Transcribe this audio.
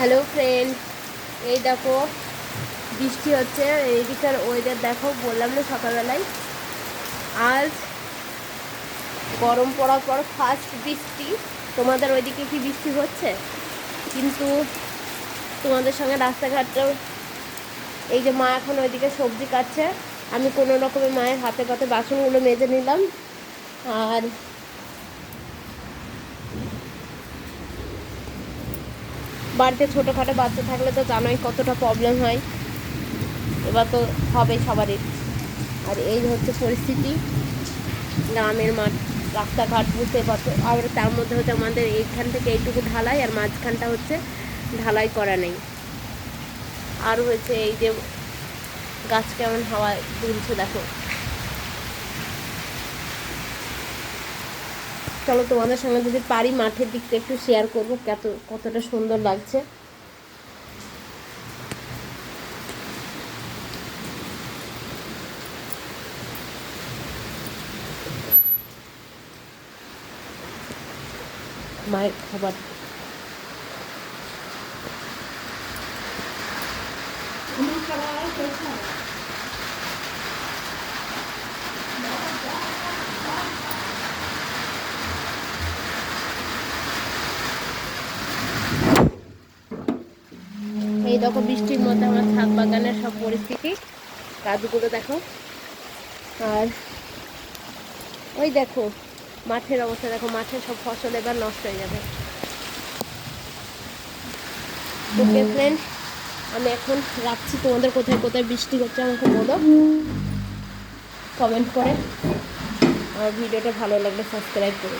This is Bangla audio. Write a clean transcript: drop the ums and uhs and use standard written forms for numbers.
হ্যালো ফ্রেন্ড, এই দেখো বৃষ্টি হচ্ছে। এইদিকার ওয়েদার দেখো, বললাম না সকালবেলায় আজ গরম পড়ার পর ফার্স্ট বৃষ্টি। তোমাদের ওইদিকে কি বৃষ্টি হচ্ছে? কিন্তু তোমাদের সঙ্গে রাস্তাঘাটটাও, এই যে মা এখন ওইদিকে সবজি কাটছে, আমি কোনো রকমে মায়ের হাতে পাতে বাসনগুলো মেজে নিলাম। আর বাড়িতে ছোটোখাটো বাচ্চা থাকলে তো জানোই কতটা প্রবলেম হয়, এবার তো হবে সবারই। আর এই হচ্ছে পরিস্থিতি গ্রামের মাঠ, রাস্তাঘাট বুঝতে পারছো। আর তার মধ্যে হচ্ছে আমাদের এইখান থেকে এইটুকু ঢালাই, আর মাঝখানটা হচ্ছে ঢালাই করা নেই। আর হচ্ছে এই যে গাছ কেমন হাওয়া দুলছে দেখো। চলো তোমাদের সঙ্গে যদি পারি মাঠের দিকটা একটু শেয়ার করবো, কতটা সুন্দর লাগছে। মায়ের খাবার এই দেখো, বৃষ্টির মধ্যে আমার ছাদ বাগানের সব পরিস্থিতি, গাছগুলো দেখো। আর ওই দেখো মাঠের অবস্থা দেখো, মাঠের সব ফসল এবার নষ্ট হয়ে যাবে। ওকে ফ্রেন্ড, আমি এখন রাখছি। তোমাদের কোথায় কোথায় বৃষ্টি হচ্ছে আমাকে বলো কমেন্ট করে। আর ভিডিওটা ভালো লাগলে সাবস্ক্রাইব করো।